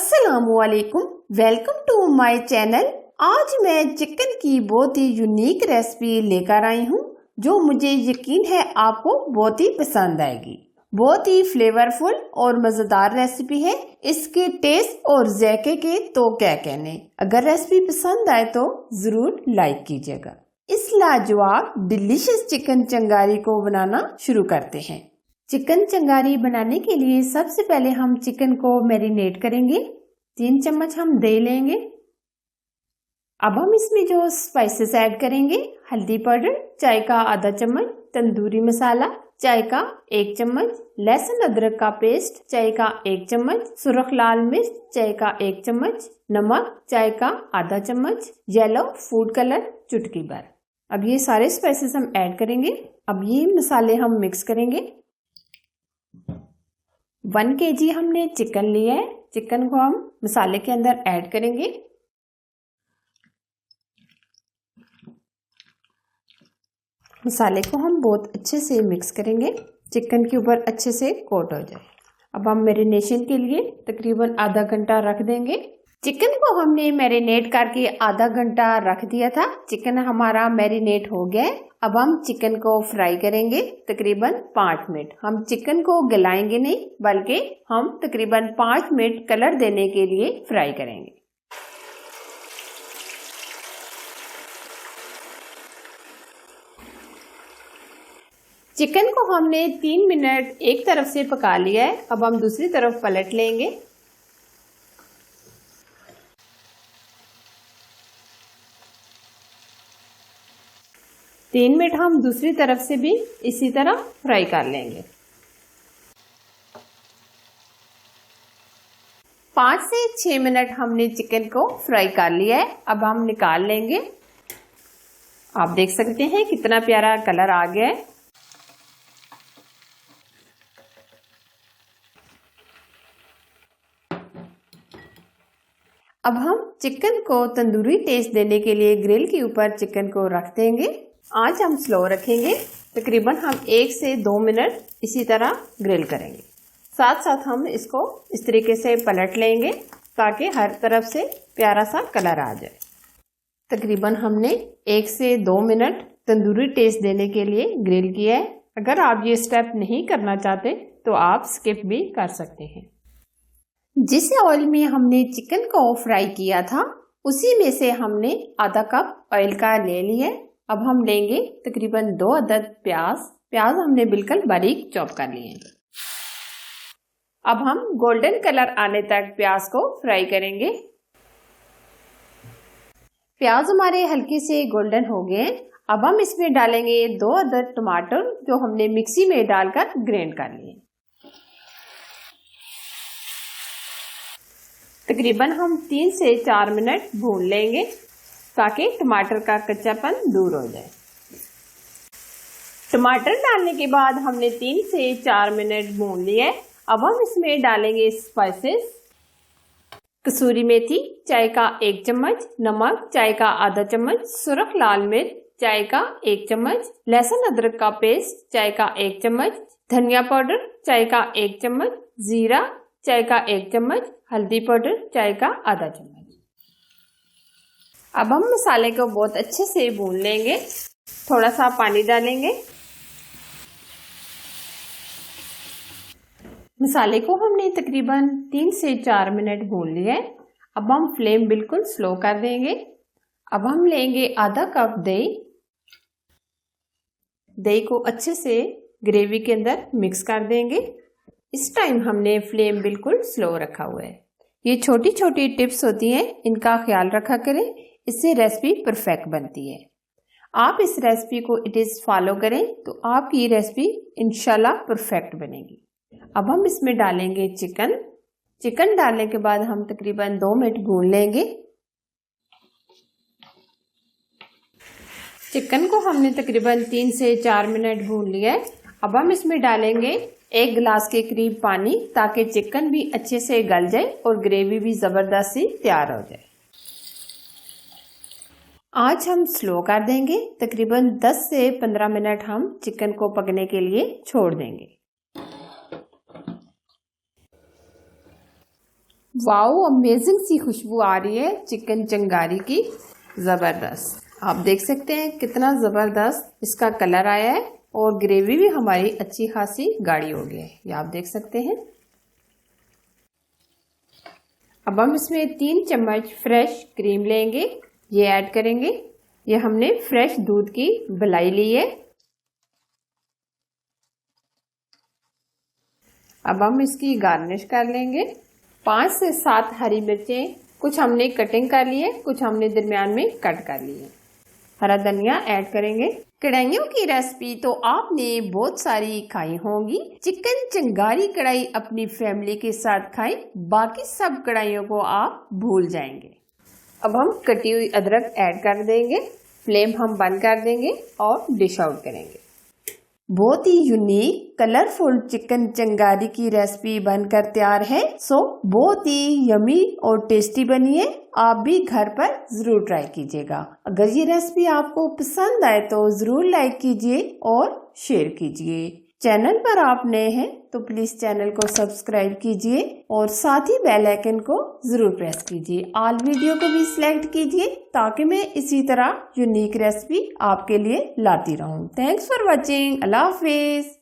अस्सलामुअलैकुम, welcome to my channel. आज मैं चिकन की बहुत ही यूनिक रेसिपी लेकर आई हूँ जो मुझे यकीन है आपको बहुत ही पसंद आएगी। बहुत ही फ्लेवरफुल और मज़ेदार रेसिपी है। इसके टेस्ट और जायके के तो क्या कहने। अगर रेसिपी पसंद आए तो ज़रूर लाइक कीजिएगा। इस लाजवाब डिलीशियस चिकन चंगारी को बनाना शुरू करते हैं। चिकन चंगारी बनाने के लिए सबसे पहले हम चिकन को मैरिनेट करेंगे। 3 चम्मच हम दही लेंगे। अब हम इसमें जो स्पाइसेस ऐड करेंगे, हल्दी पाउडर चाय का आधा चम्मच, तंदूरी मसाला चाय का 1 चम्मच, लहसुन अदरक का पेस्ट चाय का 1 चम्मच, सुरख लाल मिर्च चाय का 1 चम्मच, नमक चाय का आधा चम्मच, येलो फूड कलर चुटकी भर। अब ये सारे स्पाइसेस हम ऐड करेंगे। अब ये मसाले हम मिक्स करेंगे। 1 kg हमने चिकन लिया है। चिकन को हम मसाले के अंदर ऐड करेंगे। मसाले को हम बहुत अच्छे से मिक्स करेंगे, चिकन के ऊपर अच्छे से कोट हो जाए। अब हम मैरिनेशन के लिए तकरीबन आधा घंटा रख देंगे। चिकन को हमने मैरिनेट करके आधा घंटा रख दिया था। चिकन हमारा मैरिनेट हो गया है। अब हम चिकन को फ्राई करेंगे तकरीबन 5 मिनट। हम चिकन को गलाएंगे नहीं, बल्कि हम तकरीबन 5 मिनट कलर देने के लिए फ्राई करेंगे। चिकन को हमने 3 मिनट एक तरफ से पका लिया है। अब हम दूसरी तरफ पलट लेंगे। तीन मिनट हम दूसरी तरफ से भी इसी तरह फ्राई कर लेंगे। 5 से 6 मिनट हमने चिकन को फ्राई कर लिया है। अब हम निकाल लेंगे। आप देख सकते हैं कितना प्यारा कलर आ गया है। अब हम चिकन को तंदूरी टेस्ट देने के लिए ग्रिल के ऊपर चिकन को रख देंगे। आज हम स्लो रखेंगे। तकरीबन हम 1 से 2 मिनट इसी तरह ग्रिल करेंगे। साथ साथ हम इसको इस तरीके से पलट लेंगे ताकि हर तरफ से प्यारा सा कलर आ जाए। तकरीबन हमने 1 से 2 मिनट तंदूरी टेस्ट देने के लिए ग्रिल किया है। अगर आप ये स्टेप नहीं करना चाहते तो आप स्किप भी कर सकते हैं। जिस ऑयल में हमने चिकन को फ्राई किया था उसी में से हमने आधा कप ऑयल का ले लिया। अब हम लेंगे तकरीबन 2 अदद प्याज हमने बिल्कुल बारीक चॉप कर लिए। अब हम गोल्डन कलर आने तक प्याज को फ्राई करेंगे। प्याज हमारे हल्के से गोल्डन हो गए। अब हम इसमें डालेंगे 2 अदद टमाटर जो हमने मिक्सी में डालकर ग्राइंड कर लिए। तकरीबन हम 3 से 4 मिनट भून लेंगे ताकि टमाटर का कच्चापन दूर हो जाए। टमाटर डालने के बाद हमने 3 से 4 मिनट भून लिए। अब हम इसमें डालेंगे स्पाइसेस। कसूरी मेथी चाय का 1 चम्मच, नमक चाय का आधा चम्मच, सुरख लाल मिर्च चाय का 1 चम्मच, लहसुन अदरक का पेस्ट चाय का 1 चम्मच, धनिया पाउडर चाय का 1 चम्मच, जीरा चाय का 1 चम्मच, हल्दी पाउडर चाय का आधा चम्मच। अब हम मसाले को बहुत अच्छे से भून लेंगे। थोड़ा सा पानी डालेंगे। मसाले को हमने तकरीबन 3 से 4 मिनट भून लिया है। अब हम फ्लेम बिल्कुल स्लो कर देंगे। अब हम लेंगे आधा कप दही। दही को अच्छे से ग्रेवी के अंदर मिक्स कर देंगे। इस टाइम हमने फ्लेम बिल्कुल स्लो रखा हुआ है। ये छोटी छोटी टिप्स होती हैं, इनका ख्याल रखा करें, इससे रेसिपी परफेक्ट बनती है। आप इस रेसिपी को इट इज़ फॉलो करें तो आपकी रेसिपी इंशाल्लाह परफेक्ट बनेगी। अब हम इसमें डालेंगे चिकन डालने के बाद हम तकरीबन 2 मिनट भून लेंगे। चिकन को हमने तकरीबन 3 से 4 मिनट भून लिया है। अब हम इसमें डालेंगे 1 गिलास के करीब पानी ताकि चिकन भी अच्छे से गल जाए और ग्रेवी भी ज़बरदस्त सी तैयार हो जाए। आज हम स्लो कर देंगे। तकरीबन 10 से 15 मिनट हम चिकन को पकने के लिए छोड़ देंगे। वाओ, अमेजिंग सी खुशबू आ रही है चिकन चिंगारी की, जबरदस्त। आप देख सकते हैं कितना जबरदस्त इसका कलर आया है और ग्रेवी भी हमारी अच्छी खासी गाढ़ी हो गई है, ये आप देख सकते हैं। अब हम इसमें 3 चम्मच फ्रेश क्रीम लेंगे, ये ऐड करेंगे। ये हमने फ्रेश दूध की मलाई ली है। अब हम इसकी गार्निश कर लेंगे। 5 से 7 हरी मिर्चें, कुछ हमने कटिंग कर ली है, कुछ हमने दरमियान में कट कर ली है। हरा धनिया ऐड करेंगे। कढ़ाइयों की रेसिपी तो आपने बहुत सारी खाई होंगी। चिकन चिंगारी कढ़ाई अपनी फैमिली के साथ खाएं, बाकी सब कढ़ाइयों को आप भूल जाएंगे। अब हम कटी हुई अदरक ऐड कर देंगे। फ्लेम हम बंद कर देंगे और डिश आउट करेंगे। बहुत ही यूनिक कलरफुल चिकन चिंगारी की रेसिपी बनकर तैयार है। सो बहुत ही यमी और टेस्टी बनी है। आप भी घर पर जरूर ट्राई कीजिएगा। अगर ये रेसिपी आपको पसंद आए तो जरूर लाइक कीजिए और शेयर कीजिए। चैनल पर आप नए हैं तो प्लीज चैनल को सब्सक्राइब कीजिए और साथ ही बेल आइकन को जरूर प्रेस कीजिए। ऑल वीडियो को भी सिलेक्ट कीजिए ताकि मैं इसी तरह यूनिक रेसिपी आपके लिए लाती रहूं। Thanks for watching. Allah Hafiz.